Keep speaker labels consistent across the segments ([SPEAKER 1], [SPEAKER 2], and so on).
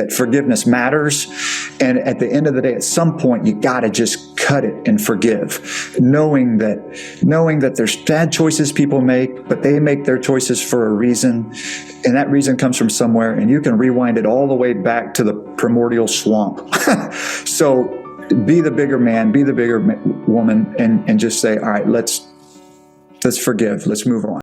[SPEAKER 1] that forgiveness matters. And at the end of the day, at some point, you got to just cut it and forgive, knowing that there's bad choices people make, but they make their choices for a reason. And that reason comes from somewhere, and you can rewind it all the way back to the primordial swamp. So be the bigger man, be the bigger woman, and just say, all right, let's forgive. Let's move on.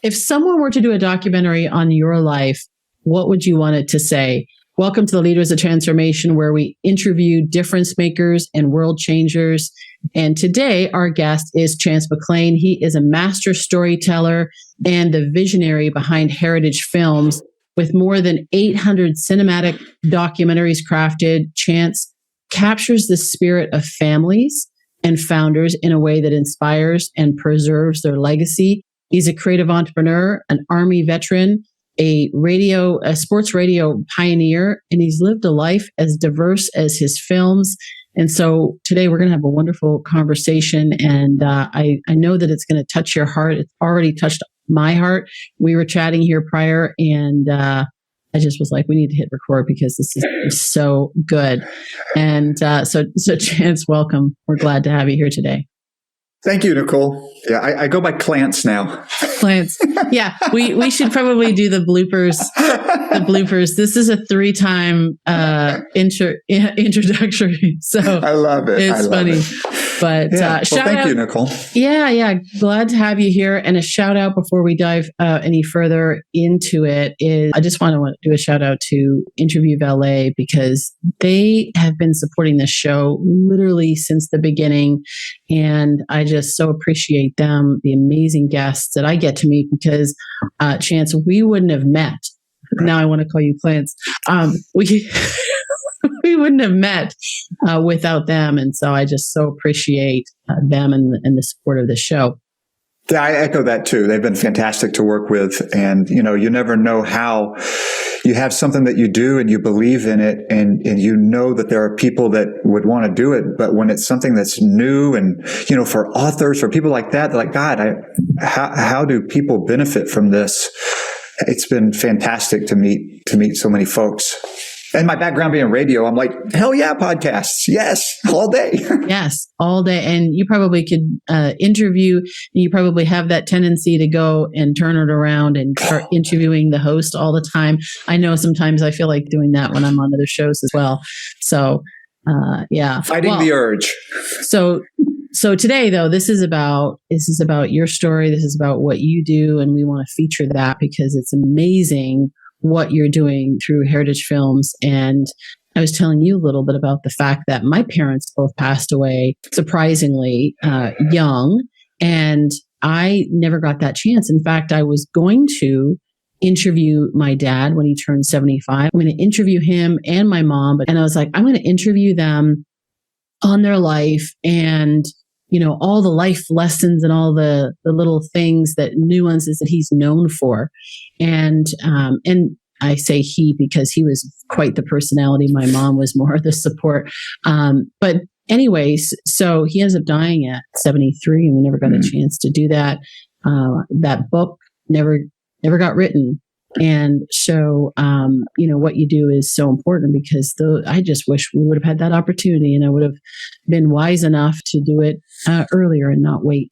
[SPEAKER 2] If someone were to do a documentary on your life, what would you want it to say? Welcome to the Leaders of Transformation, where we interview difference makers and world changers. And today, our guest is Chance McClain. He is a master storyteller and the visionary behind Heritage Films. With more than 800 cinematic documentaries crafted, Chance captures the spirit of families and founders in a way that inspires and preserves their legacy. He's a creative entrepreneur, an Army veteran, a sports radio pioneer, and he's lived a life as diverse as his films. And so today we're going to have a wonderful conversation, and I know that it's going to touch your heart. It's already touched my heart. We were chatting here prior, and I just was like, we need to hit record because this is so good. And so Chance, welcome. We're glad to have you here today.
[SPEAKER 1] Thank you, Nicole. Yeah, I go by Clance now.
[SPEAKER 2] Clance. Yeah, we should probably do the bloopers. The bloopers. This is a 3-time introductory. So
[SPEAKER 1] I love it.
[SPEAKER 2] It's funny. But
[SPEAKER 1] thank you, Nicole.
[SPEAKER 2] Yeah. Glad to have you here. And a shout out before we dive any further into it is I just want to do a shout out to Interview Valet, because they have been supporting this show literally since the beginning. And I just so appreciate them, the amazing guests that I get to meet, because Chance, we wouldn't have met. Now I want to call you Clance. We wouldn't have met without them. And so I just so appreciate them and the support of the show.
[SPEAKER 1] Yeah, I echo that too. They've been fantastic to work with. And, you never know how you have something that you do and you believe in it, and you know that there are people that would want to do it. But when it's something that's new and, for authors, for people like that, they're like, God, how do people benefit from this? It's been fantastic to meet so many folks. And my background being radio, I'm like, hell yeah, podcasts. Yes, all day.
[SPEAKER 2] Yes, all day. And you probably could interview, you probably have that tendency to go and turn it around and start interviewing the host all the time. I know sometimes I feel like doing that when I'm on other shows as well. So, yeah.
[SPEAKER 1] Fighting the urge.
[SPEAKER 2] So today, though, this is about your story. This is about what you do. And we want to feature that because it's amazing what you're doing through Heritage Films. And I was telling you a little bit about the fact that my parents both passed away surprisingly young, and I never got that chance. In fact, I was going to interview my dad when he turned 75. I'm going to interview him and my mom, and I was like, I'm going to interview them on their life and all the life lessons and all the little things, that nuances that he's known for. And I say he because he was quite the personality. My mom was more the support. But anyways, so he ends up dying at 73, and we never got a chance to do that. That book never got written. And so, what you do is so important, because I just wish we would have had that opportunity, and I would have been wise enough to do it earlier and not wait.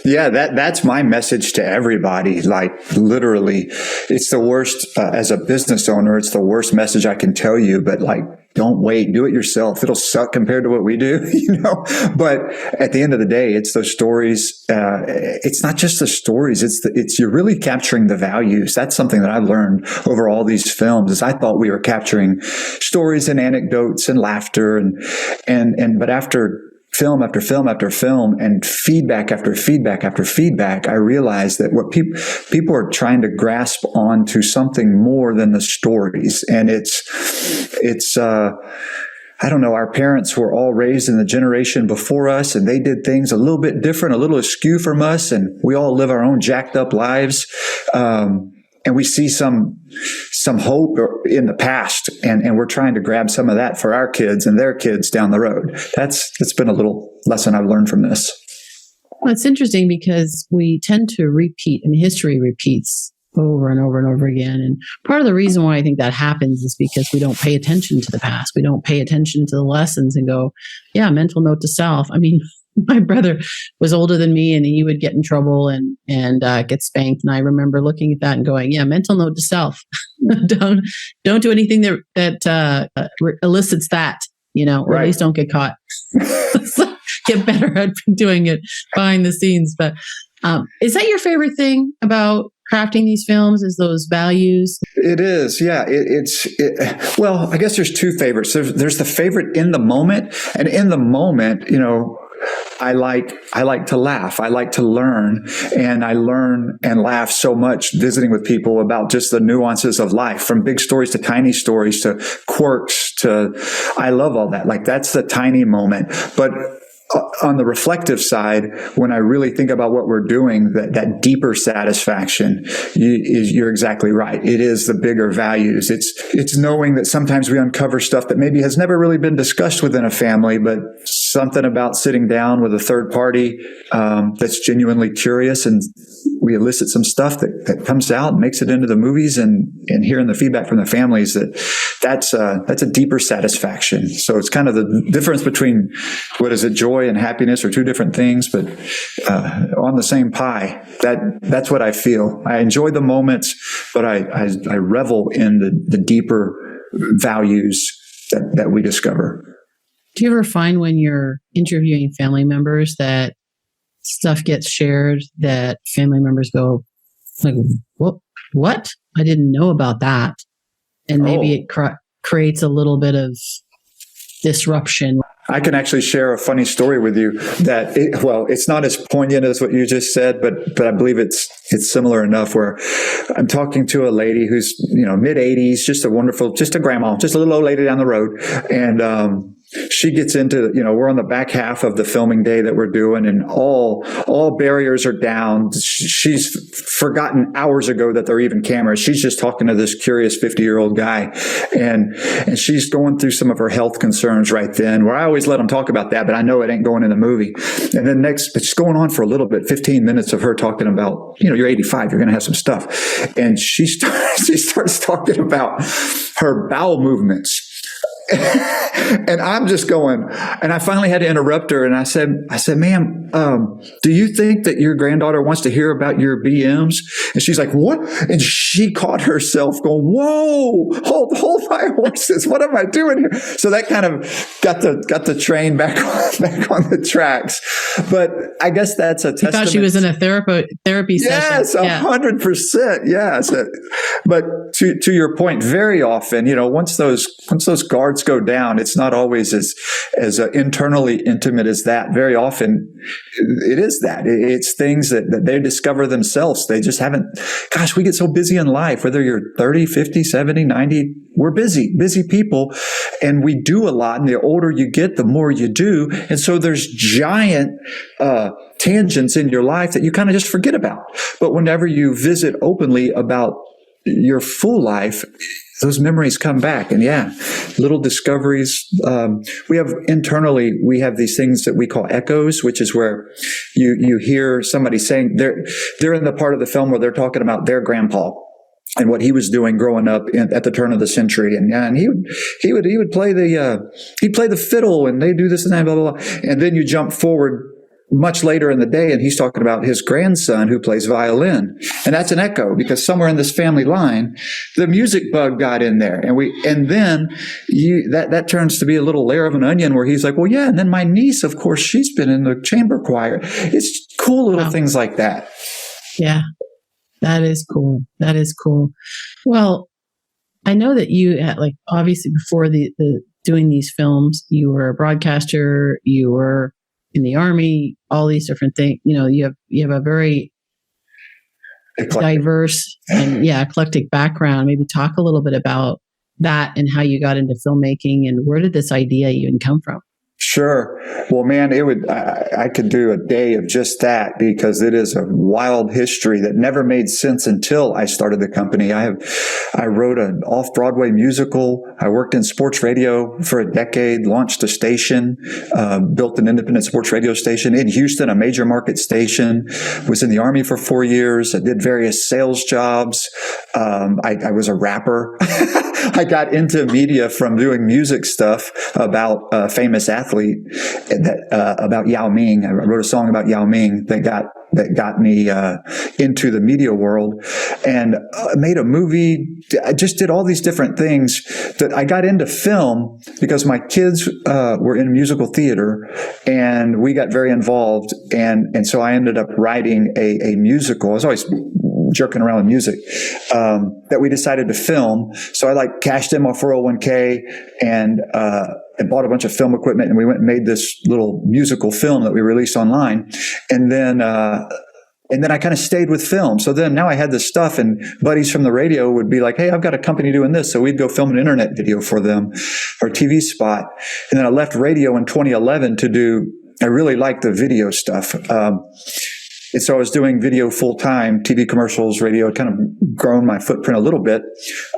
[SPEAKER 1] Yeah, that's my message to everybody. Like, literally, it's the worst as a business owner. It's the worst message I can tell you, but don't wait. Do it yourself. It'll suck compared to what we do, But at the end of the day, it's those stories. It's not just the stories. It's you're really capturing the values. That's something that I've learned over all these films. Is I thought we were capturing stories and anecdotes and laughter, but after film after film after film and feedback after feedback after feedback, I realized that what people are trying to grasp onto something more than the stories. And it's I don't know, our parents were all raised in the generation before us, and they did things a little bit different, a little askew from us, and we all live our own jacked up lives. And we see some hope in the past, and we're trying to grab some of that for our kids and their kids down the road. It's been a little lesson I've learned from this.
[SPEAKER 2] Well, it's interesting because we tend to repeat, and history repeats over and over and over again. And part of the reason why I think that happens is because we don't pay attention to the past. We don't pay attention to the lessons and go, yeah, mental note to self. I mean, my brother was older than me and he would get in trouble and get spanked. And I remember looking at that and going, yeah, mental note to self. don't do anything that elicits that, or
[SPEAKER 1] right.
[SPEAKER 2] At least don't get caught. So get better at doing it behind the scenes. But is that your favorite thing about crafting these films, is those values?
[SPEAKER 1] It is. Yeah. Well, I guess there's two favorites. There's the favorite in the moment, and in the moment, I like to laugh. I like to learn, and I learn and laugh so much visiting with people about just the nuances of life, from big stories to tiny stories to quirks I love all that. Like, that's the tiny moment. But on the reflective side, when I really think about what we're doing, that deeper satisfaction, you're exactly right. It is the bigger values. It's knowing that sometimes we uncover stuff that maybe has never really been discussed within a family, but something about sitting down with a third party that's genuinely curious, and we elicit some stuff that comes out and makes it into the movies, and hearing the feedback from the families, that's a deeper satisfaction. So it's kind of the difference between, what is it, joy and happiness are two different things, but on the same pie. That's what I feel. I enjoy the moments, but I revel in the deeper values that we discover.
[SPEAKER 2] Do you ever find when you're interviewing family members that stuff gets shared that family members go like, what? I didn't know about that. And maybe it creates a little bit of disruption.
[SPEAKER 1] I can actually share a funny story with you that, it's not as poignant as what you just said, but I believe it's similar enough, where I'm talking to a lady who's, mid 80s, just a grandma, just a little old lady down the road. And, she gets into, we're on the back half of the filming day that we're doing, and all barriers are down. She's forgotten hours ago that there are even cameras. She's just talking to this curious 50-year-old guy, and she's going through some of her health concerns right then, where I always let them talk about that, but I know it ain't going in the movie. And then it's going on for a little bit, 15 minutes of her talking about, you're 85, you're going to have some stuff. And she starts talking about her bowel movements. And I'm just going, and I finally had to interrupt her. And I said, ma'am, do you think that your granddaughter wants to hear about your BMs? And she's like, what? And she caught herself going, whoa, hold my horses. What am I doing here? So that kind of got the train back on the tracks. But I guess that's a testament.
[SPEAKER 2] I thought she was in a therapy session.
[SPEAKER 1] Yes, 100%. Yes. But to your point, very often, once those guards go down, it's not always as internally intimate as that. Very often it is that. It's things that they discover themselves. They just haven't, we get so busy in life, whether you're 30, 50, 70, 90, we're busy people, and we do a lot. And the older you get, the more you do. And so there's giant tangents in your life that you kind of just forget about. But whenever you visit openly about your full life, those memories come back. And little discoveries. We have these things that we call echoes, which is where you hear somebody saying they're in the part of the film where they're talking about their grandpa and what he was doing growing up at the turn of the century. And he would play the fiddle, and they do this and that, blah, blah, blah. And then you jump forward much later in the day, and he's talking about his grandson who plays violin. And that's an echo, because somewhere in this family line, the music bug got in there. And then that turns to be a little layer of an onion where he's like, well, yeah. And then my niece, of course, she's been in the chamber choir. It's cool little things like that.
[SPEAKER 2] Yeah, that is cool. That is cool. Well, I know that you had, obviously before the doing these films, you were a broadcaster, you were in the Army, all these different things. You have a very diverse and eclectic background. Maybe talk a little bit about that and how you got into filmmaking, and where did this idea even come from?
[SPEAKER 1] Sure. Well, man, I could do a day of just that because it is a wild history that never made sense until I started the company. I wrote an off-Broadway musical. I worked in sports radio for a decade, launched a station, built an independent sports radio station in Houston, a major market station, was in the Army for 4 years. I did various sales jobs. I was a rapper. I got into media from doing music stuff about a famous athlete about Yao Ming. I wrote a song about Yao Ming that got me into the media world, and made a movie. I just did all these different things that I got into film because my kids were in musical theater, and we got very involved. And so I ended up writing a musical. I was always jerking around with music that we decided to film. So I cashed in my 401k and bought a bunch of film equipment, and we went and made this little musical film that we released online. And then I kind of stayed with film. So then now I had this stuff, and buddies from the radio would be like, "Hey, I've got a company doing this." So we'd go film an internet video for them or a TV spot. And then I left radio in 2011 I really liked the video stuff. And so I was doing video full time, TV commercials, radio, kind of grown my footprint a little bit.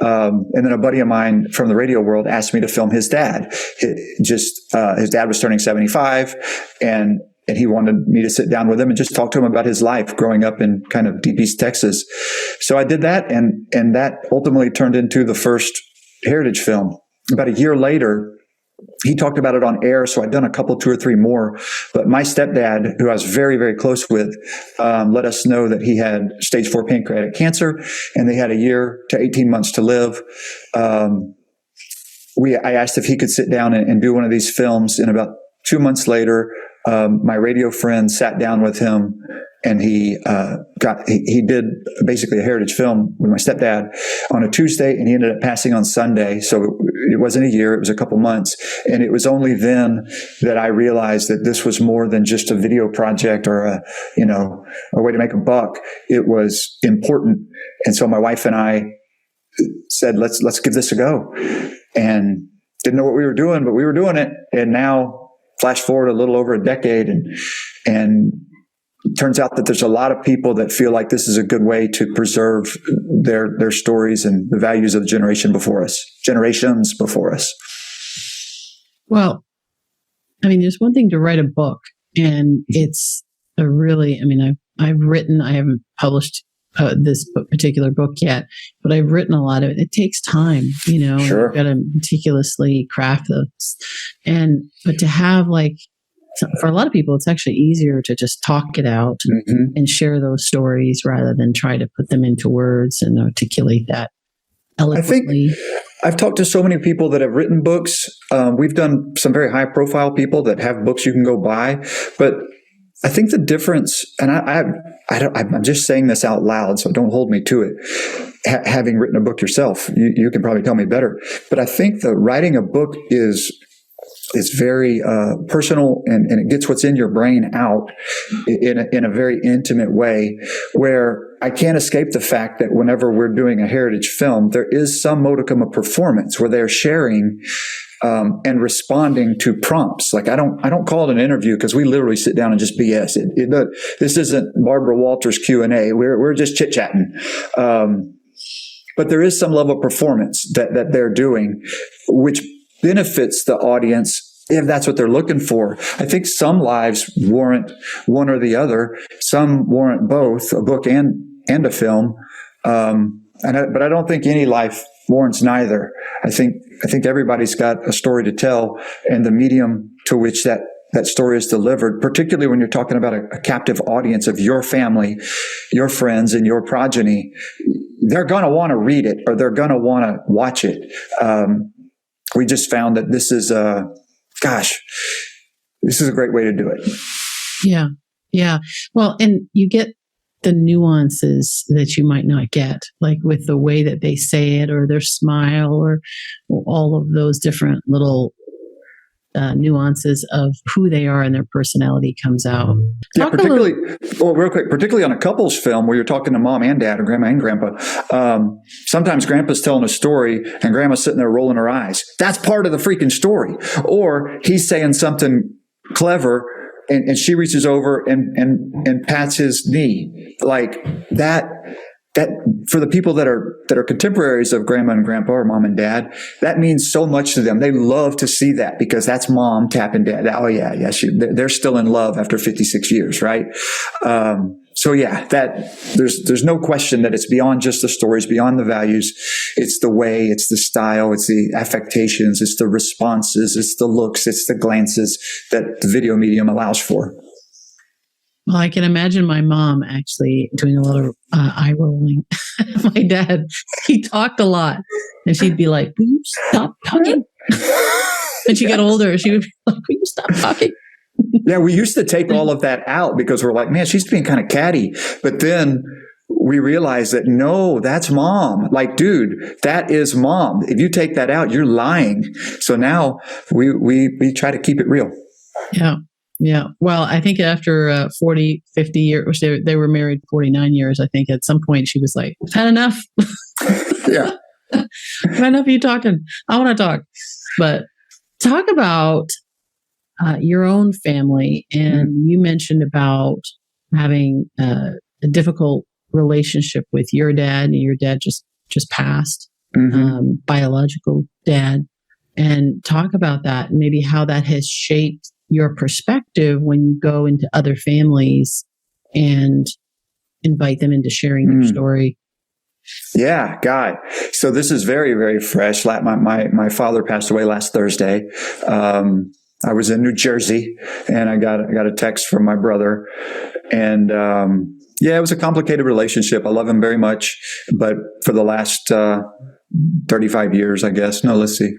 [SPEAKER 1] And then a buddy of mine from the radio world asked me to film his dad. His dad was turning 75, and he wanted me to sit down with him and just talk to him about his life growing up in kind of deep East Texas. So I did that, and that ultimately turned into the first heritage film. About a year later, he talked about it on air, so I'd done a couple, 2 or 3 more. But my stepdad, who I was very, very close with, let us know that he had stage 4 pancreatic cancer, and they had a year to 18 months to live. I asked if he could sit down and do one of these films, and about 2 months later, my radio friend sat down with him, and he did basically a heritage film with my stepdad on a Tuesday, and he ended up passing on Sunday. So it wasn't a year, it was a couple months. And it was only then that I realized that this was more than just a video project or a way to make a buck. It was important. And so my wife and I said, let's give this a go. And didn't know what we were doing, but we were doing it. And now flash forward a little over a decade, and it turns out that there's a lot of people that feel like this is a good way to preserve their stories and the values of the generations before us.
[SPEAKER 2] Well, I mean, there's one thing to write a book, and it's I haven't published this particular book yet, but I've written a lot of it. It takes time,
[SPEAKER 1] Sure.
[SPEAKER 2] You've got to meticulously craft those. But to have for a lot of people, it's actually easier to just talk it out and share those stories rather than try to put them into words and articulate that eloquently.
[SPEAKER 1] I think I've talked to so many people that have written books. We've done some very high profile people that have books you can go buy, but I think the difference, and I'm just saying this out loud, so don't hold me to it. Having written a book yourself, you can probably tell me better. But I think that writing a book is very personal, and it gets what's in your brain out in a very intimate way, where I can't escape the fact that whenever we're doing a heritage film, there is some modicum of performance where they're sharing and responding to prompts. Like I don't call it an interview because we literally sit down and just BS. This isn't Barbara Walters Q&A. We're just chit chatting. But there is some level of performance that they're doing, which benefits the audience if that's what they're looking for. I think some lives warrant one or the other. Some warrant both, a book and a film. But I don't think any life warrants neither. I think everybody's got a story to tell, and the medium to which that story is delivered, particularly when you're talking about a captive audience of your family, your friends, and your progeny, they're going to want to read it or they're going to want to watch it. We just found that this is a great way to do it.
[SPEAKER 2] Yeah. Yeah. Well, and you get the nuances that you might not get, like with the way that they say it or their smile or all of those different little nuances of who they are and their personality comes out.
[SPEAKER 1] Yeah, real quick, particularly on a couples film where you're talking to mom and dad or grandma and grandpa. Sometimes grandpa's telling a story and grandma's sitting there rolling her eyes. That's part of the freaking story. Or he's saying something clever and she reaches over and pats his knee. Like that for the people that are contemporaries of grandma and grandpa or mom and dad, that means so much to them. They love to see that because that's mom tapping dad. Oh yeah, they're still in love after 56 years, right? So yeah, there's no question that it's beyond just the stories, beyond the values. It's the way, it's the style, it's the affectations, it's the responses, it's the looks, it's the glances that the video medium allows for.
[SPEAKER 2] Well, I can imagine my mom actually doing a lot of eye rolling. My dad, he talked a lot, and she'd be like, "Will you stop talking?" And she got older, she would be like, "Will you stop talking?"
[SPEAKER 1] Yeah, we used to take all of that out because we're like, man, she's being kind of catty. But then we realized that no, that's mom. Like, dude, that is mom. If you take that out, you're lying. So now we try to keep it real.
[SPEAKER 2] Yeah. Yeah. Well, I think after 40, 50 years, they were married 49 years. I think at some point she was like, I've had enough.
[SPEAKER 1] Yeah.
[SPEAKER 2] I've had enough of you talking. I want to talk. But talk about your own family. And you mentioned about having a difficult relationship with your dad, and your dad just passed, biological dad. And talk about that and maybe how that has shaped your perspective when you go into other families and invite them into sharing their story.
[SPEAKER 1] Yeah, God. So this is very, very fresh. My father passed away last Thursday. I was in New Jersey and I got a text from my brother, and it was a complicated relationship. I love him very much, but for the last 35 years, I guess. No, let's see.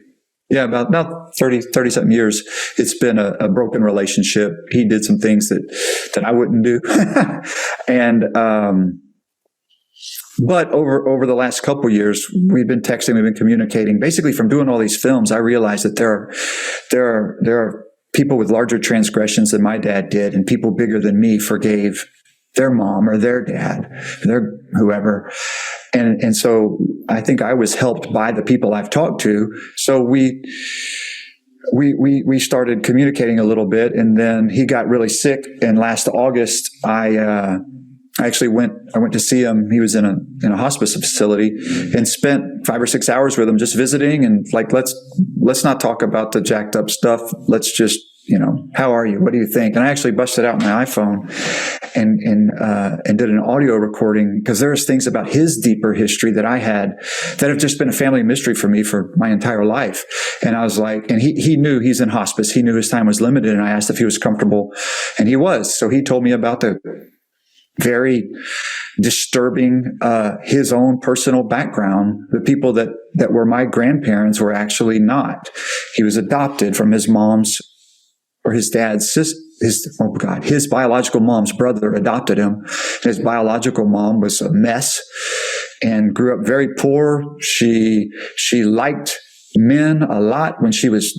[SPEAKER 1] Yeah, about 30 something years, it's been a broken relationship. He did some things that I wouldn't do. And, but over the last couple of years, we've been texting, we've been communicating. Basically, from doing all these films, I realized that there are people with larger transgressions than my dad did, and people bigger than me forgave their mom or their dad, their whoever. And so I think I was helped by the people I've talked to. So we started communicating a little bit, and then he got really sick. And last August, I went to see him. He was in a hospice facility, and spent 5 or 6 hours with him, just visiting. And like, let's not talk about the jacked up stuff. Let's just, how are you? What do you think? And I actually busted out my iPhone and did an audio recording, because there's things about his deeper history that I had that have just been a family mystery for me for my entire life. And I was like, and he knew he's in hospice. He knew his time was limited. And I asked if he was comfortable, and he was. So he told me about the very disturbing, his own personal background. The people that were my grandparents were actually not. He was adopted from his mom's or his dad's his biological mom's brother adopted him. His biological mom was a mess and grew up very poor. She liked men a lot when she was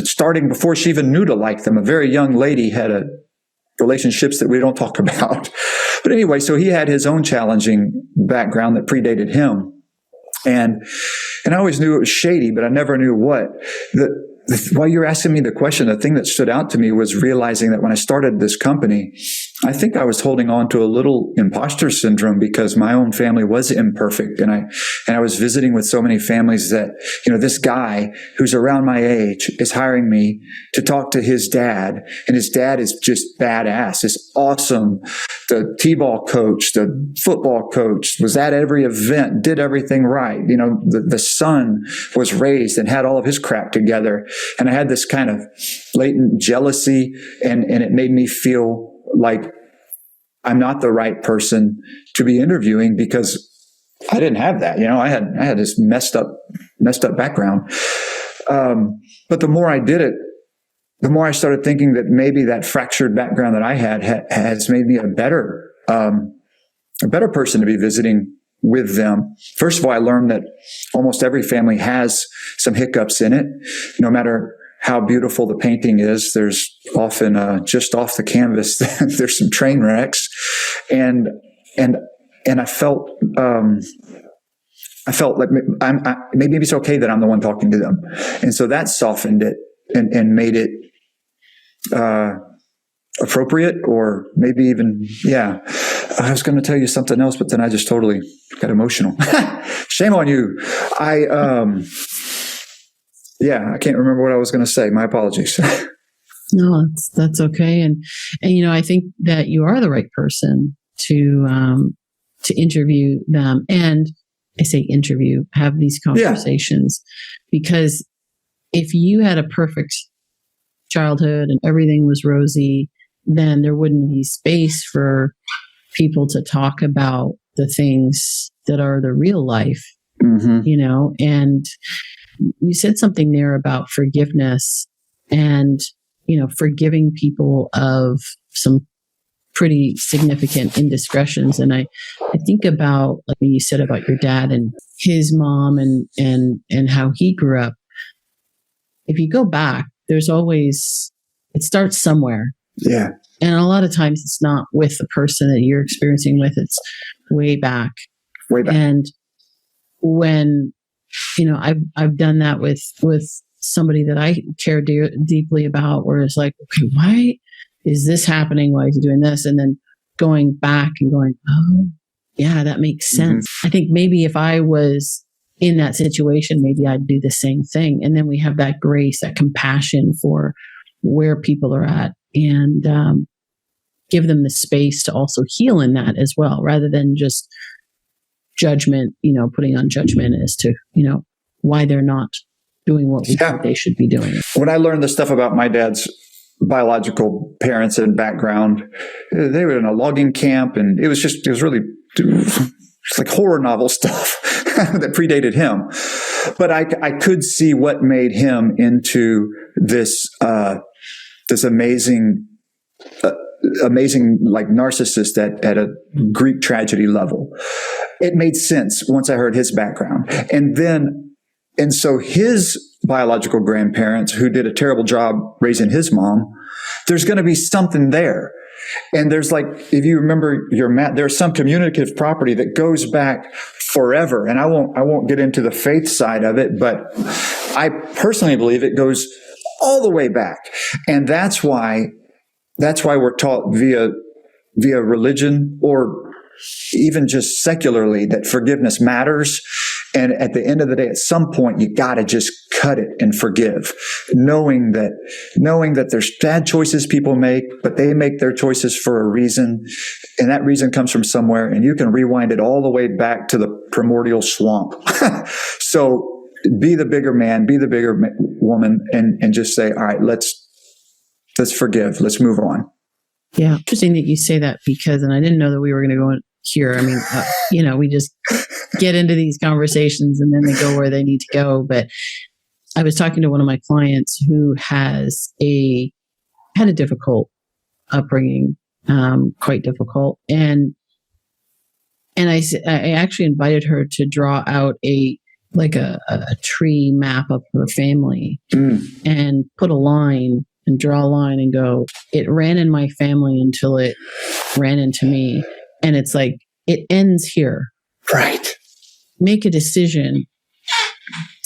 [SPEAKER 1] starting, before she even knew to like them. A very young lady had relationships that we don't talk about. But anyway, so he had his own challenging background that predated him. And I always knew it was shady, but I never knew what. While you're asking me the question, the thing that stood out to me was realizing that when I started this company, I think I was holding on to a little imposter syndrome, because my own family was imperfect. And I was visiting with so many families that, this guy who's around my age is hiring me to talk to his dad. And his dad is just badass. It's awesome. The t-ball coach, the football coach, was at every event, did everything right. The son was raised and had all of his crap together. And I had this kind of latent jealousy, and it made me feel like I'm not the right person to be interviewing, because I didn't have that. I had this messed up background. But the more I did it, the more I started thinking that maybe that fractured background that I had has made me a better person to be visiting with them. First of all, I learned that almost every family has some hiccups in it, no matter how beautiful the painting is, there's often just off the canvas there's some train wrecks, and I felt like maybe it's okay that I'm the one talking to them, and so that softened it and made it appropriate, or maybe even, I was going to tell you something else, but then I just totally got emotional. Shame on you. I can't remember what I was going to say. My apologies.
[SPEAKER 2] No, that's okay. And I think that you are the right person to interview them. And I say interview, have these conversations, because if you had a perfect childhood and everything was rosy, then there wouldn't be space for people to talk about the things that are the real life, and you said something there about forgiveness and, forgiving people of some pretty significant indiscretions. And I think about, like when you said about your dad and his mom and how he grew up. If you go back, it starts somewhere.
[SPEAKER 1] Yeah.
[SPEAKER 2] And a lot of times it's not with the person that you're experiencing with, it's way back. And when, I've done that with somebody that I care deeply about, where it's like, okay, why is this happening? Why is he doing this? And then going back and going, oh, yeah, that makes sense. Mm-hmm. I think maybe if I was in that situation, maybe I'd do the same thing. And then we have that grace, that compassion for where people are at, and give them the space to also heal in that as well, rather than just judgment, putting on judgment as to, why they're not doing what we think they should be doing.
[SPEAKER 1] When I learned the stuff about my dad's biological parents and background, they were in a logging camp, and it was like horror novel stuff that predated him. But I could see what made him into this amazing like narcissist at a Greek tragedy level. It made sense once I heard his background. And so his biological grandparents, who did a terrible job raising his mom, there's going to be something there. And there's, like, if you remember your mat, there's some communicative property that goes back forever. And I won't get into the faith side of it, but I personally believe it goes all the way back. And that's why we're taught via religion, or even just secularly, that forgiveness matters. And at the end of the day, at some point, you got to just cut it and forgive, knowing that there's bad choices people make, but they make their choices for a reason. And that reason comes from somewhere, and you can rewind it all the way back to the primordial swamp. So be the bigger man, be the bigger woman, and just say, all right, let's forgive. Let's move on.
[SPEAKER 2] Yeah. Interesting that you say that, because, and I didn't know that we were going to go in here. I mean, we just get into these conversations and then they go where they need to go. But I was talking to one of my clients who had a difficult upbringing, quite difficult. And I actually invited her to draw out a tree map of her family and put a line and draw a line and go, it ran in my family until it ran into me. And it's like, it ends here.
[SPEAKER 1] Right.
[SPEAKER 2] Make a decision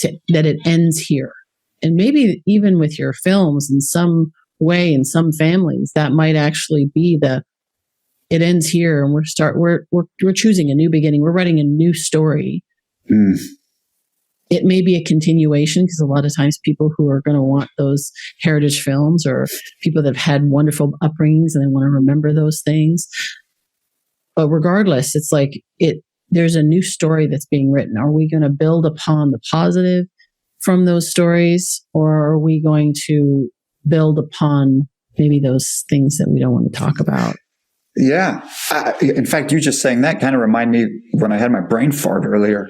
[SPEAKER 2] that it ends here. And maybe even with your films, in some way, in some families, that might actually be it ends here, and we're choosing a new beginning. We're writing a new story. Mm. It may be a continuation, because a lot of times people who are going to want those heritage films, or people that have had wonderful upbringings and they want to remember those things. But regardless, it's like there's a new story that's being written. Are we going to build upon the positive from those stories, or are we going to build upon maybe those things that we don't want to talk about?
[SPEAKER 1] Yeah. In fact, you just saying that kind of reminded me when I had my brain fart earlier.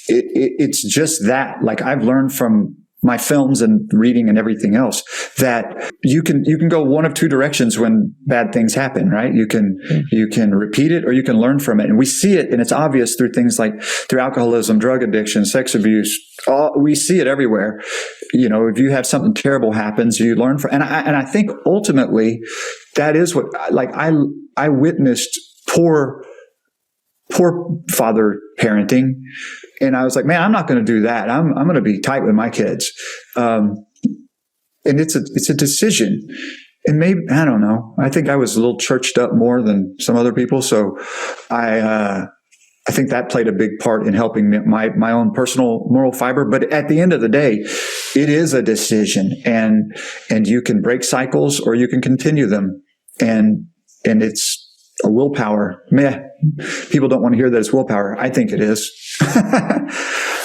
[SPEAKER 1] It's just that, like, I've learned from my films and reading and everything else, that you can go one of two directions when bad things happen, right? You can repeat it or you can learn from it. And we see it, and it's obvious through things like through alcoholism, drug addiction, sex abuse. We see it everywhere. If you have something terrible happens, you learn from, and I think ultimately that is what, like, I witnessed poor father parenting. And I was like, man, I'm not going to do that. I'm going to be tight with my kids. And it's a decision. And maybe, I don't know. I think I was a little churched up more than some other people. So I think that played a big part in helping my own personal moral fiber. But at the end of the day, it is a decision, and you can break cycles or you can continue them. And it's a willpower. People don't want to hear that it's willpower. I think it is.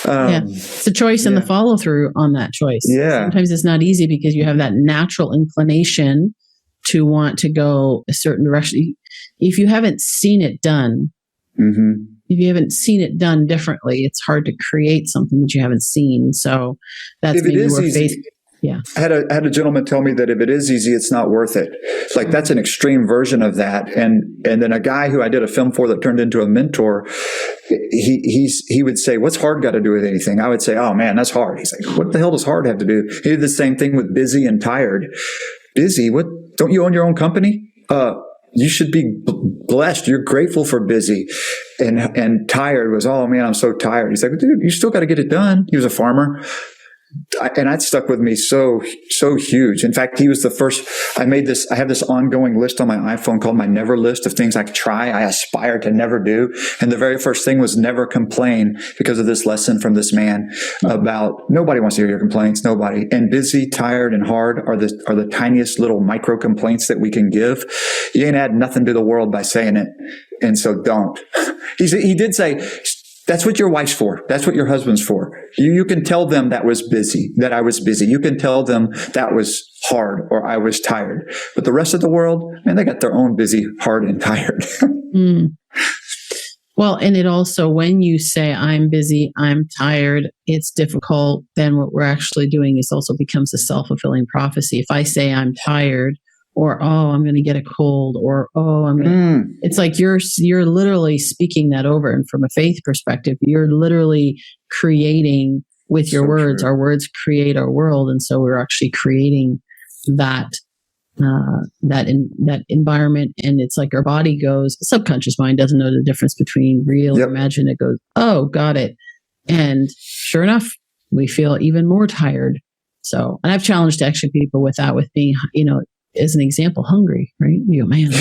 [SPEAKER 2] It's a choice and the follow through on that choice.
[SPEAKER 1] Yeah.
[SPEAKER 2] Sometimes it's not easy because you have that natural inclination to want to go a certain direction. If you haven't seen it done, if you haven't seen it done differently, it's hard to create something that you haven't seen. So that's maybe where faith. Yeah.
[SPEAKER 1] I had a gentleman tell me that if it is easy, it's not worth it. Like, that's an extreme version of that. And then a guy who I did a film for that turned into a mentor, he would say, what's hard got to do with anything? I would say, oh man, that's hard. He's like, what the hell does hard have to do? He did the same thing with busy and tired. Busy? What? Don't you own your own company? You should be blessed. You're grateful for busy. And tired was, oh man, I'm so tired. He's like, dude, you still got to get it done. He was a farmer. And that stuck with me so huge. In fact, he was the first. I have this ongoing list on my iPhone called my never list of things I try, I aspire to never do. And the very first thing was never complain, because of this lesson from this man about nobody wants to hear your complaints. Nobody. And busy, tired, and hard are the tiniest little micro complaints that we can give. You ain't add nothing to the world by saying it. And so don't. He did say, that's what your wife's for. That's what your husband's for. You can tell them that I was busy. You can tell them that was hard or I was tired. But the rest of the world, man, they got their own busy, hard, and tired.
[SPEAKER 2] Well, and it also, when you say I'm busy, I'm tired, it's difficult. Then what we're actually doing is also becomes a self-fulfilling prophecy. If I say I'm tired, or, oh, I'm going to get a cold, or, oh, I'm going to, it's like you're literally speaking that over. And from a faith perspective, you're literally creating with your words. True. Our words create our world. And so we're actually creating that environment. And it's like our body goes, subconscious mind doesn't know the difference between real and imagined. It goes, oh, got it. And sure enough, we feel even more tired. So, and I've challenged actually people with that, with being, as an example, hungry, right? You go, man,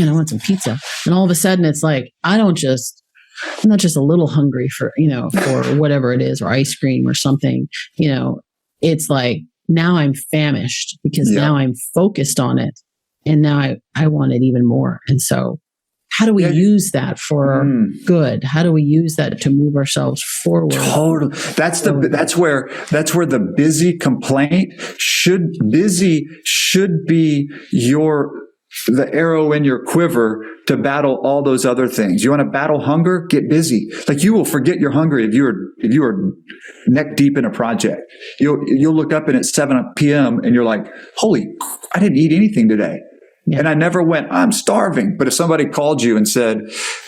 [SPEAKER 2] I want some pizza. And all of a sudden it's like, I'm not just a little hungry for whatever it is, or ice cream or something, it's like, now I'm famished because now I'm focused on it. And now I want it even more. And so how do we use that for good? How do we use that to move ourselves forward?
[SPEAKER 1] Totally. That's where the busy complaint should be the arrow in your quiver to battle all those other things. You want to battle hunger? Get busy. Like, you will forget you're hungry if you are neck deep in a project. You'll look up and it's 7 p.m. and you're like, holy, I didn't eat anything today. Yeah. And I never went, I'm starving. But if somebody called you and said,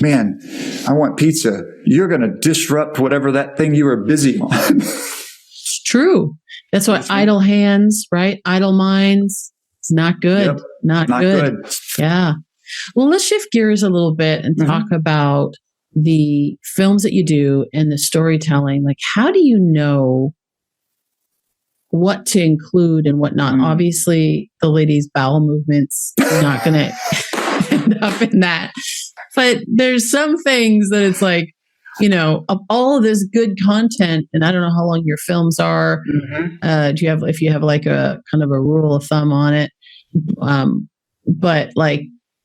[SPEAKER 1] man, I want pizza, you're going to disrupt whatever that thing you were busy on.
[SPEAKER 2] It's true. That's why idle hands, right? Idle minds. It's not good. Yep. Not good. Yeah. Well, let's shift gears a little bit and talk about the films that you do and the storytelling. Like, how do you know what to include and what not? Obviously, the lady's bowel movements are not going to end up in that. But there's some things that it's like, of all of this good content, and I don't know how long your films are. If you have like a kind of a rule of thumb on it? But like,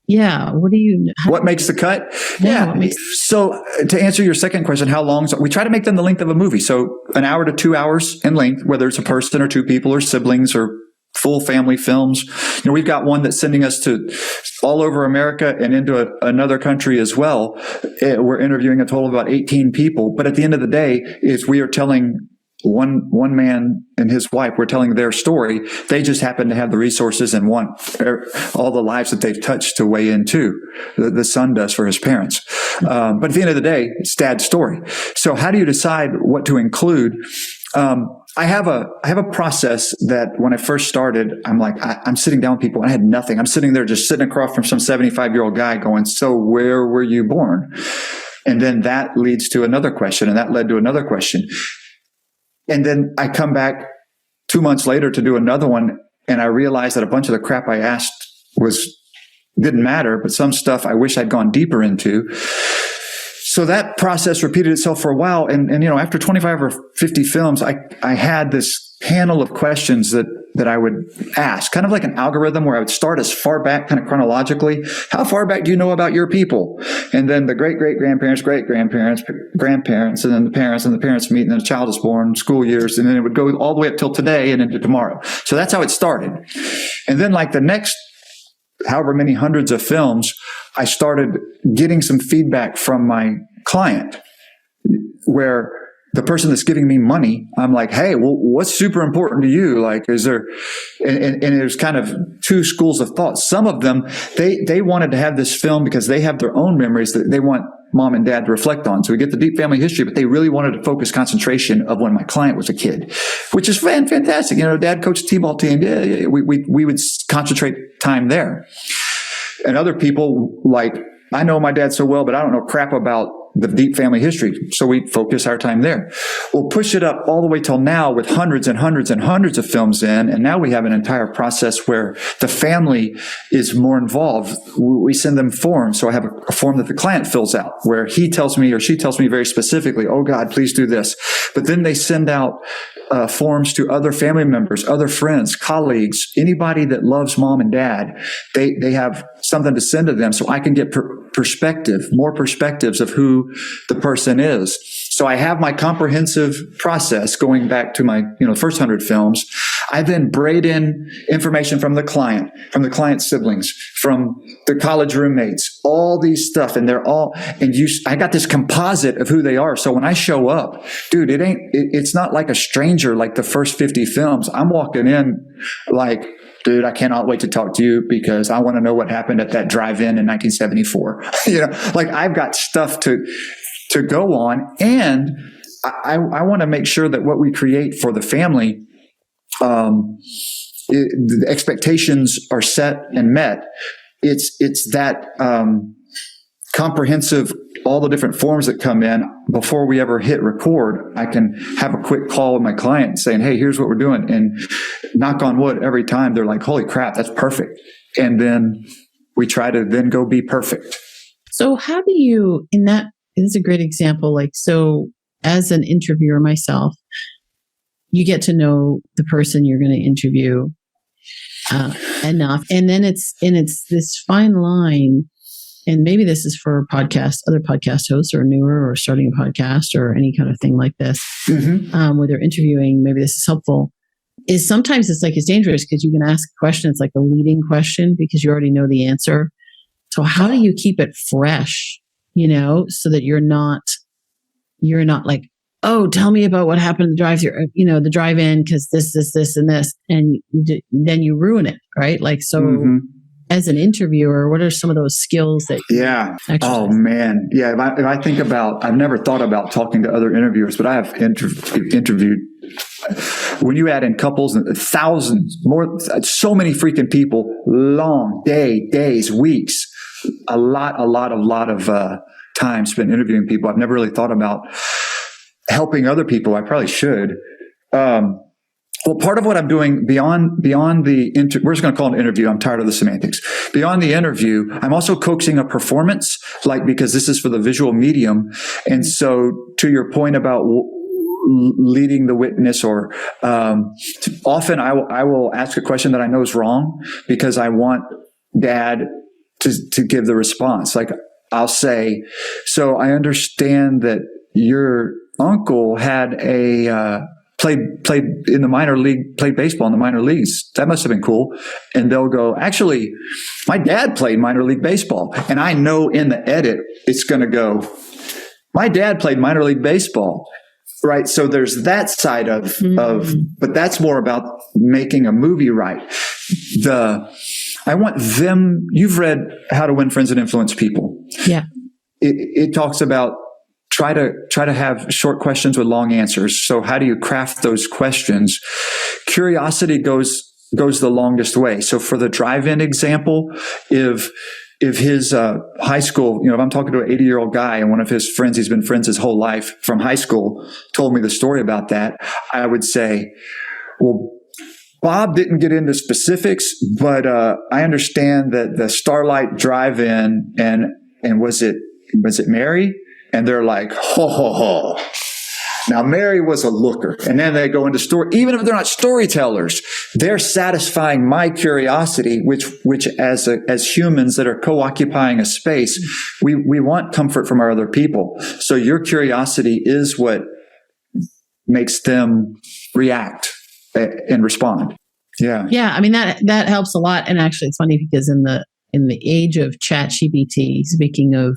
[SPEAKER 2] what
[SPEAKER 1] makes the cut? So to answer your second question, how long? We try to make them the length of a movie. So an hour to 2 hours in length, whether it's a person or two people or siblings or full family films. We've got one that's sending us to all over America and into another country as well. We're interviewing a total of about 18 people. But at the end of the day, we are telling one man and his wife were telling their story. They just happen to have the resources and want all the lives that they've touched to weigh in too. The son does for his parents. But at the end of the day, it's Dad's story. So how do you decide what to include? I have a process that when I first started, I'm sitting down with people and I had nothing. I'm sitting there just sitting across from some 75-year-old guy going, so where were you born? And then that leads to another question, and that led to another question. And then I come back 2 months later to do another one, and I realized that a bunch of the crap I asked didn't matter, but some stuff I wish I'd gone deeper into. So that process repeated itself for a while. And after 25 or 50 films, I had this panel of questions that I would ask, kind of like an algorithm where I would start as far back, kind of chronologically. How far back do you know about your people? And then the great-great-grandparents, great-grandparents, grandparents, and then the parents meet, and then a child is born, school years, and then it would go all the way up till today and into tomorrow. So that's how it started. And then like the next however many hundreds of films, I started getting some feedback from my client where the person that's giving me money, I'm like, hey, well, what's super important to you? Like, is there, and there's kind of two schools of thought. Some of them, they wanted to have this film because they have their own memories that they want mom and dad to reflect on. So we get the deep family history, but they really wanted to focus concentration of when my client was a kid, which is fantastic. Dad coached a t-ball team. Yeah, we would concentrate time there. And other people, like, I know my dad so well, but I don't know crap about the deep family history. So we focus our time there. We'll push it up all the way till now with hundreds and hundreds and hundreds of films in. And now we have an entire process where the family is more involved. We send them forms. So I have a form that the client fills out where he tells me or she tells me very specifically, oh God, please do this. But then they send out forms to other family members, other friends, colleagues, anybody that loves mom and dad. They have something to send to them so I can get more perspectives of who the person is. So I have my comprehensive process going back to my, first 100 films. I then braid in information from the client's siblings, from the college roommates, all these stuff. And I got this composite of who they are. So when I show up, dude, it's not like a stranger, like the first 50 films. I'm walking in like, dude, I cannot wait to talk to you because I want to know what happened at that drive-in in 1974. Like I've got stuff to go on. And I want to make sure that what we create for the family, the expectations are set and met. It's that comprehensive, all the different forms that come in before we ever hit record. I can have a quick call with my client saying, hey, here's what we're doing. And knock on wood, every time they're like, holy crap, that's perfect. And then we try to then go be perfect.
[SPEAKER 2] So how do you, is a great example. Like, so as an interviewer myself, you get to know the person you're going to interview enough. And then it's this fine line. And maybe this is for other podcast hosts or newer or starting a podcast or any kind of thing like this, where they're interviewing, maybe this is helpful, is sometimes it's dangerous because you can ask a question. It's like a leading question because you already know the answer. So how do you keep it fresh, so that you're not like, oh, tell me about what happened in the drive-thru, the drive-in, because this, and this, and then you ruin it, right? Like, so as an interviewer, what are some of those skills that you exercise?
[SPEAKER 1] Oh man. Yeah. If I think about, I've never thought about talking to other interviewers, but I have interviewed, when you add in couples and thousands more, so many freaking people, long days, weeks, a lot of time spent interviewing people. I've never really thought about helping other people. I probably should. Well, part of what I'm doing beyond we're just going to call it an interview. I'm tired of the semantics. Beyond the interview, I'm also coaxing a performance, because this is for the visual medium. And so to your point about leading the witness, or often I will ask a question that I know is wrong because I want dad to give the response. Like I'll say, so I understand that your uncle had played in the minor league, played baseball in the minor leagues. That must have been cool. And they'll go, actually, my dad played minor league baseball. And I know in the edit, it's going to go, my dad played minor league baseball. Right. So there's that side of, but that's more about making a movie right. I want them, you've read How to Win Friends and Influence People.
[SPEAKER 2] Yeah.
[SPEAKER 1] It talks about try to have short questions with long answers. So how do you craft those questions? Curiosity goes the longest way. So for the drive-in example, if his high school, if I'm talking to an 80-year-old guy and one of his friends, he's been friends his whole life from high school, told me the story about that, I would say, well, Bob didn't get into specifics, but I understand that the Starlight Drive-In and was it Mary? And they're like, ho, ho, ho. Now, Mary was a looker. And then they go into story. Even if they're not storytellers, they're satisfying my curiosity, which as humans that are co-occupying a space, we want comfort from our other people. So your curiosity is what makes them react and respond. Yeah.
[SPEAKER 2] Yeah. I mean, that helps a lot. And actually it's funny because in the age of ChatGPT, speaking of,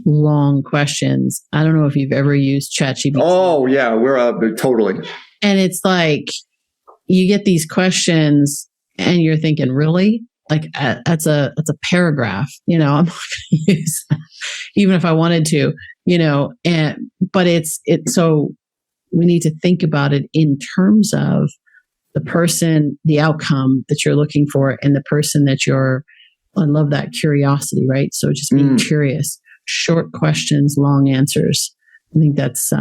[SPEAKER 2] long questions. I don't know if you've ever used ChatGPT.
[SPEAKER 1] Oh yeah, we're totally.
[SPEAKER 2] And it's like you get these questions, and you're thinking, really? Like that's a paragraph. I'm not going to use that, even if I wanted to. But it's so we need to think about it in terms of the person, the outcome that you're looking for, and the person that you're. I love that curiosity, right? So just being curious. Short questions, long answers. I think that's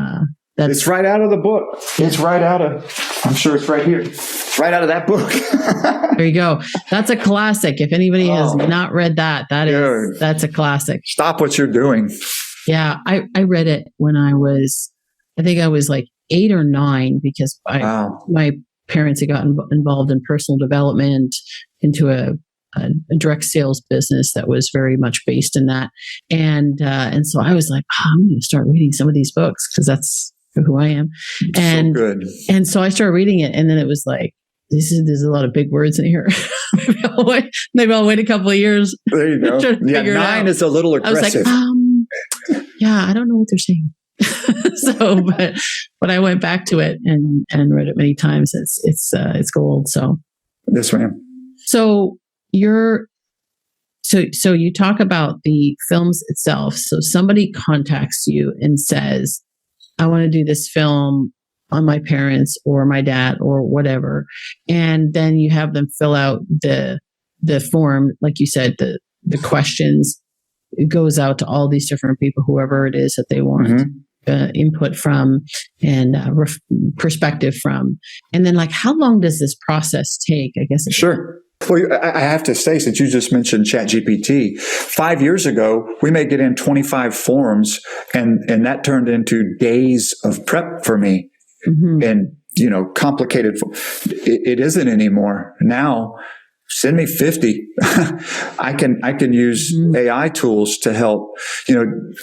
[SPEAKER 2] it's right out of the book. It's right out of, I'm sure it's right here. It's right out of that book. There you go. That's a classic. If anybody has not read that's a classic.
[SPEAKER 1] Stop what you're doing.
[SPEAKER 2] Yeah. I read it when I think I was like 8 or 9 because my parents had gotten involved in personal development into a direct sales business that was very much based in that. And so I was like, I'm going to start reading some of these books because that's who I am. And,
[SPEAKER 1] so good.
[SPEAKER 2] And so I started reading it. And then it was like, there's a lot of big words in here. maybe I'll wait a couple of years.
[SPEAKER 1] There you go. Yeah, 9 is a little aggressive.
[SPEAKER 2] I was like, yeah, I don't know what they're saying. So, but I went back to it and read it many times. It's gold. So
[SPEAKER 1] yes, ma'am.
[SPEAKER 2] So so you talk about the films itself. So somebody contacts you and says, I want to do this film on my parents or my dad or whatever. And then you have them fill out the form, like you said, the questions. It goes out to all these different people, whoever it is that they want input from and perspective from. And then how long does this process take? I guess.
[SPEAKER 1] Sure. Well, I have to say, since you just mentioned ChatGPT, 5 years ago, we may get in 25 forms and that turned into days of prep for me and, complicated. It isn't anymore. Now, send me 50. I can use AI tools to help.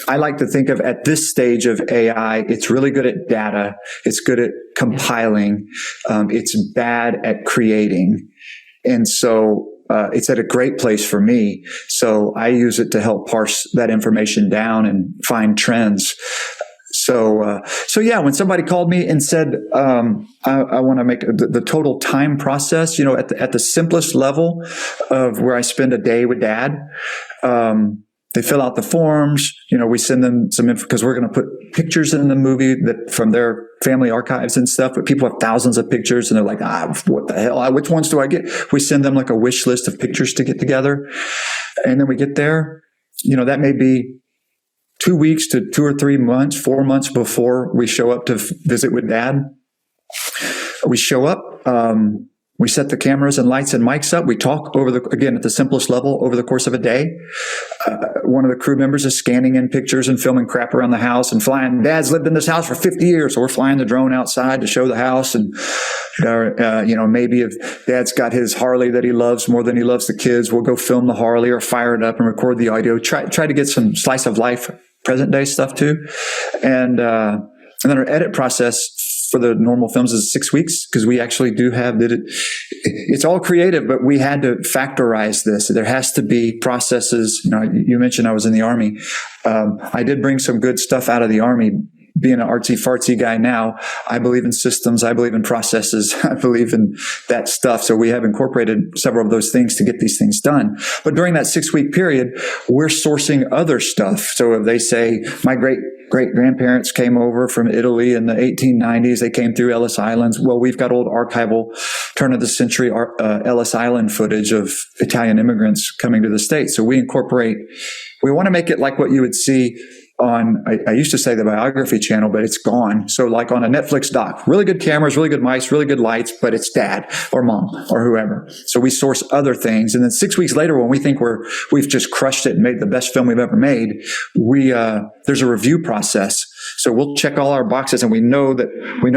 [SPEAKER 1] I like to think of at this stage of AI, it's really good at data. It's good at compiling. It's bad at creating. And so it's at a great place for me. So I use it to help parse that information down and find trends. So yeah, when somebody called me and said, I want to make the total time process, at the simplest level of where I spend a day with dad, they fill out the forms, we send them some info because we're going to put pictures in the movie that from their family archives and stuff, but people have thousands of pictures and they're like, what the hell? Which ones do I get? We send them like a wish list of pictures to get together. And then we get there, that may be 2 weeks to 2 or 3 months, 4 months before we show up to visit with dad. We show up, we set the cameras and lights and mics up. We talk again, at the simplest level over the course of a day. One of the crew members is scanning in pictures and filming crap around the house and flying. Dad's lived in this house for 50 years. So we're flying the drone outside to show the house. And, maybe if dad's got his Harley that he loves more than he loves the kids, we'll go film the Harley or fire it up and record the audio. Try to get some slice of life, present day stuff too. And then our edit process for the normal films is 6 weeks because we actually do have it's all creative, but we had to factorize this. There has to be processes. You mentioned I was in the Army. I did bring some good stuff out of the Army, being an artsy fartsy guy now, I believe in systems. I believe in processes. I believe in that stuff. So we have incorporated several of those things to get these things done. But during that 6-week period, we're sourcing other stuff. So if they say my great grandparents came over from Italy in the 1890s, they came through Ellis Islands. Well, we've got old archival turn of the century Ellis Island footage of Italian immigrants coming to the States. So we want to make it like what you would see on, I used to say the biography channel, but it's gone. So like on a Netflix doc, really good cameras, really good mics, really good lights, but it's dad or mom or whoever. So we source other things. And then 6 weeks later, when we think we've just crushed it and made the best film we've ever made, there's a review process. So we'll check all our boxes and we know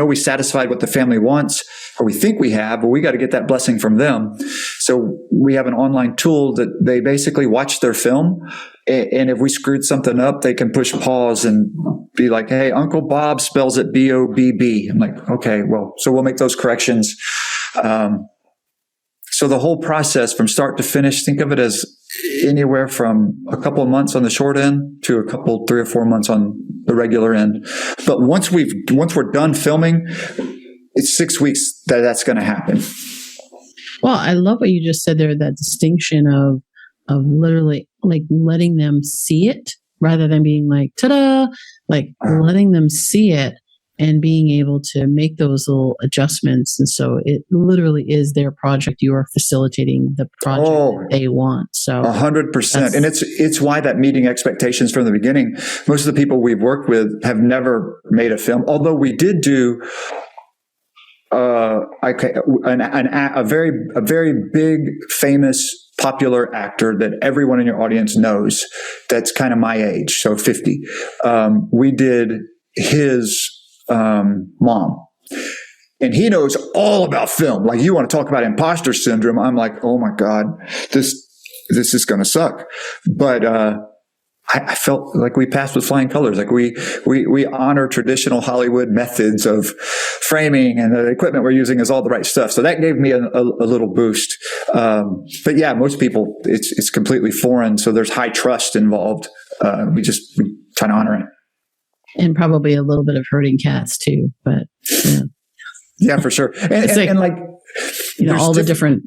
[SPEAKER 1] we satisfied what the family wants, or we think we have, but we got to get that blessing from them. So we have an online tool that they basically watch their film. And if we screwed something up, they can push pause and be like, hey, Uncle Bob spells it B-O-B-B. I'm like, okay, well, so we'll make those corrections. So the whole process from start to finish, think of it as anywhere from a couple of months on the short end to 3 or 4 months on the regular end. But once we're done filming, it's 6 weeks that's going to happen.
[SPEAKER 2] Well, I love what you just said there, that distinction of literally like letting them see it rather than being like, ta-da, like letting them see it and being able to make those little adjustments. And so it literally is their project. You are facilitating the project that they want. So
[SPEAKER 1] 100%. And it's why that meeting expectations from the beginning. Most of the people we've worked with have never made a film, although we did do a very big, famous, popular actor that everyone in your audience knows. That's kind of my age, so 50. We did his mom, and he knows all about film. Like, you want to talk about imposter syndrome? I'm like, oh my God, this is going to suck. But I felt like we passed with flying colors. Like we honor traditional Hollywood methods of framing, and the equipment we're using is all the right stuff. So that gave me a little boost. But yeah, most people, it's completely foreign. So there's high trust involved. We try to honor it.
[SPEAKER 2] And probably a little bit of herding cats too, but yeah.
[SPEAKER 1] Yeah, for sure. And,
[SPEAKER 2] it's
[SPEAKER 1] and like,
[SPEAKER 2] all the different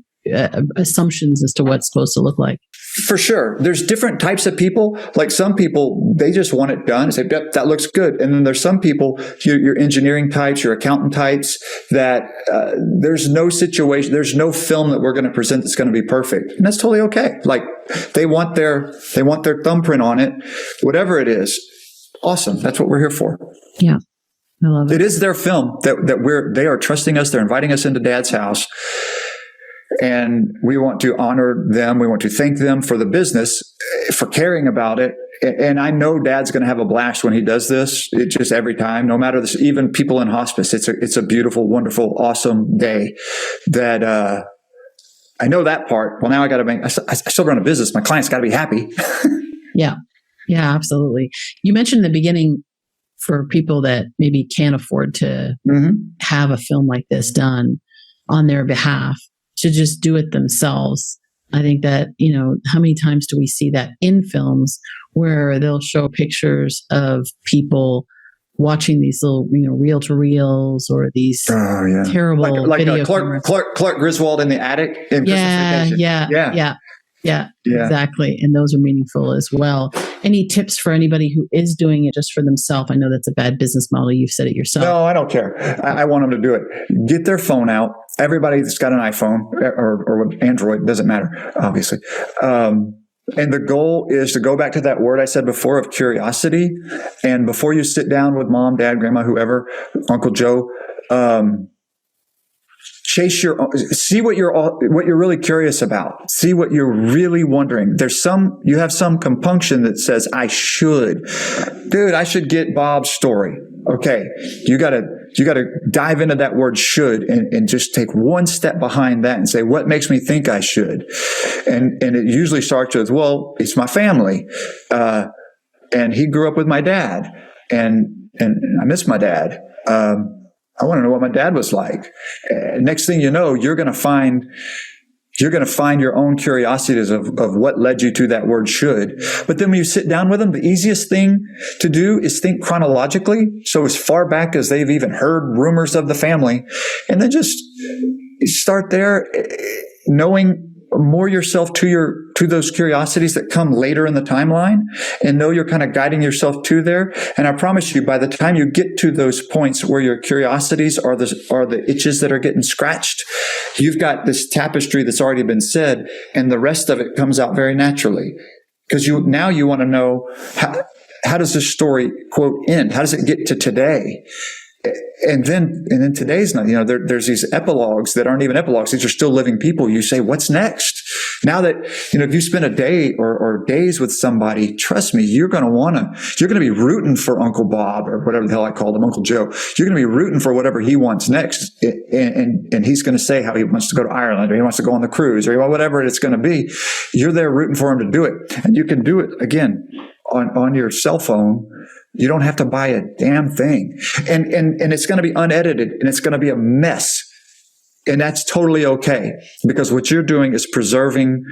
[SPEAKER 2] assumptions as to what's supposed to look like.
[SPEAKER 1] For sure. There's different types of people. Like some people, they just want it done and say, yep, that looks good. And then there's some people, your engineering types, your accountant types, that there's no situation, there's no film that we're going to present that's going to be perfect. And that's totally okay. Like they want their thumbprint on it, whatever it is. Awesome. That's what we're here for.
[SPEAKER 2] Yeah. I love it.
[SPEAKER 1] It is their film they are trusting us. They're inviting us into Dad's house. And we want to honor them. We want to thank them for the business, for caring about it. And I know Dad's going to have a blast when he does this. It just every time, no matter this, even people in hospice, it's a beautiful, wonderful, awesome day that, I know that part. Well, now I still run a business. My clients got to be happy.
[SPEAKER 2] Yeah. Yeah, absolutely. You mentioned in the beginning, for people that maybe can't afford to have a film like this done on their behalf, to just do it themselves. I think that, how many times do we see that in films where they'll show pictures of people watching these little, reel-to-reels or these terrible
[SPEAKER 1] like
[SPEAKER 2] video
[SPEAKER 1] Clark Griswold in the attic in Christmas Vacation.
[SPEAKER 2] Yeah, exactly. And those are meaningful as well. Any tips for anybody who is doing it just for themselves? I know that's a bad business model. You've said it yourself.
[SPEAKER 1] No, I don't care. I want them to do it. Get their phone out. Everybody that's got an iPhone or Android, doesn't matter, obviously. And the goal is to go back to that word I said before of curiosity. And before you sit down with mom, dad, grandma, whoever, Uncle Joe, see what you're really curious about. See what you're really wondering. You have some compunction that says, I should get Bob's story. Okay. You gotta dive into that word should and just take one step behind that and say, what makes me think I should? And it usually starts with, well, it's my family. And he grew up with my dad and I miss my dad. I want to know what my dad was like. Next thing you know, you're going to find You're going to find your own curiosities of what led you to that word should. But then when you sit down with them, the easiest thing to do is think chronologically. So as far back as they've even heard rumors of the family, and then just start there, knowing more yourself to those curiosities that come later in the timeline, and know you're kind of guiding yourself to there. And I promise you, by the time you get to those points where your curiosities are the itches that are getting scratched, you've got this tapestry that's already been said, and the rest of it comes out very naturally. Because you want to know, how does this story, quote, end? How does it get to today? And then today's not, there's these epilogues that aren't even epilogues. These are still living people. You say, what's next? Now that, if you spend a day or days with somebody, trust me, you're going to be rooting for Uncle Bob, or whatever the hell I called him, Uncle Joe. You're going to be rooting for whatever he wants next. And he's going to say how he wants to go to Ireland, or he wants to go on the cruise, or whatever it's going to be. You're there rooting for him to do it. And you can do it again on your cell phone. You don't have to buy a damn thing. And it's going to be unedited, and it's going to be a mess. And that's totally okay, because what you're doing is preserving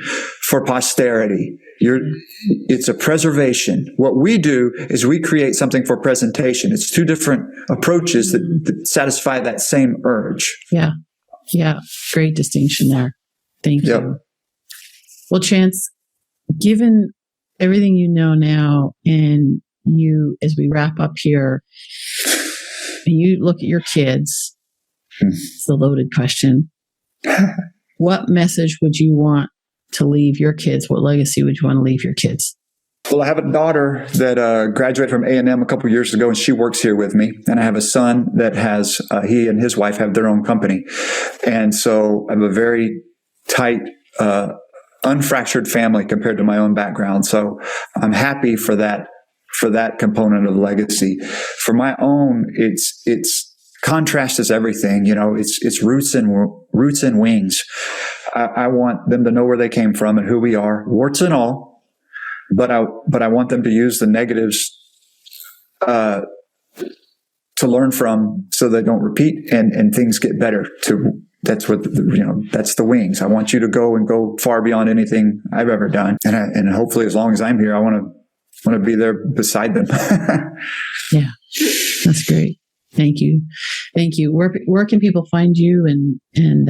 [SPEAKER 1] for posterity. It's a preservation. What we do is we create something for presentation. It's two different approaches that satisfy that same urge.
[SPEAKER 2] Yeah. Yeah. Great distinction there. Thank you.
[SPEAKER 1] Yep.
[SPEAKER 2] Well, Chance, given everything you know now, and you, as we wrap up here, and you look at your kids, it's a loaded question. What message would you want to leave your kids? What legacy would you want to leave your kids?
[SPEAKER 1] Well, I have a daughter that graduated from A&M a couple of years ago, and she works here with me. And I have a son that has, he and his wife have their own company. And so I have a very tight, unfractured family compared to my own background. So I'm happy for that component of legacy. For my own, it's contrast is everything. It's roots and wings. I want them to know where they came from and who we are, warts and all. But I want them to use the negatives to learn from, so they don't repeat, and things get better. That's the wings. I want you to go far beyond anything I've ever done, and hopefully, as long as I'm here, I want to be there beside them.
[SPEAKER 2] Yeah, that's great. Thank you. Where can people find you and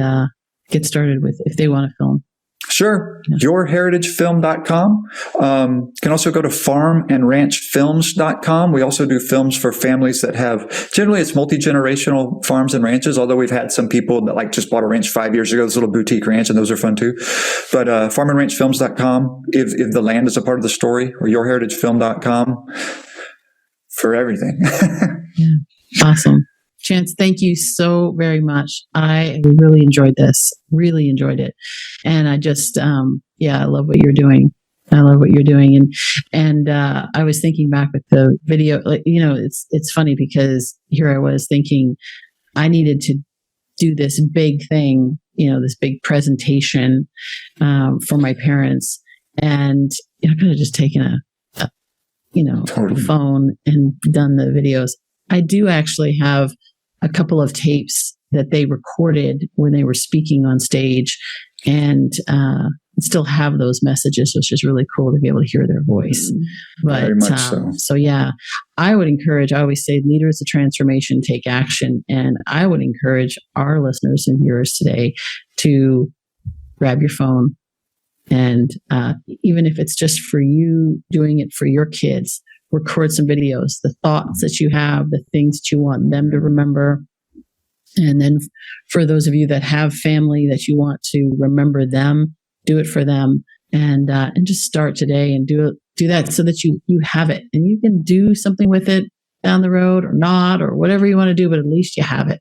[SPEAKER 2] get started with if they want to film?
[SPEAKER 1] Sure. Yeah. yourheritagefilm.com. You can also go to farmandranchfilms.com. We also do films for families that have, generally it's multi-generational farms and ranches, although we've had some people that just bought a ranch 5 years ago, this little boutique ranch, and those are fun too. But farmandranchfilms.com, if the land is a part of the story, or yourheritagefilm.com for everything.
[SPEAKER 2] Yeah. Awesome. Chance, thank you so very much. I really enjoyed this. Really enjoyed it. And I just, I love what you're doing. And I was thinking back with the video, it's funny because here I was thinking I needed to do this big thing, this big presentation for my parents. And I could have just taken a phone and done the videos. I do actually have a couple of tapes that they recorded when they were speaking on stage, and still have those messages, which is really cool to be able to hear their voice. But
[SPEAKER 1] very much so
[SPEAKER 2] yeah, I would encourage, I always say, leaders of transformation take action. And I would encourage our listeners and viewers today to grab your phone, and even if it's just for you doing it for your kids, record some videos, the thoughts that you have, the things that you want them to remember. And then for those of you that have family that you want to remember them, do it for them, and just start today and do that so that you have it, and you can do something with it down the road or not, or whatever you want to do, but at least you have it.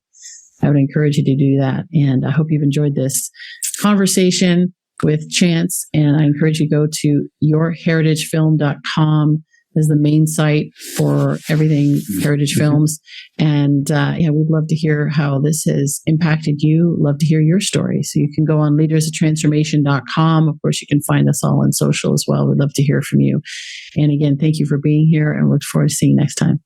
[SPEAKER 2] I would encourage you to do that. And I hope you've enjoyed this conversation with Chance. And I encourage you to go to yourheritagefilm.com as the main site for everything Heritage Films. And we'd love to hear how this has impacted you. Love to hear your story. So you can go on leadersoftransformation.com. Of course, you can find us all on social as well. We'd love to hear from you. And again, thank you for being here, and look forward to seeing you next time.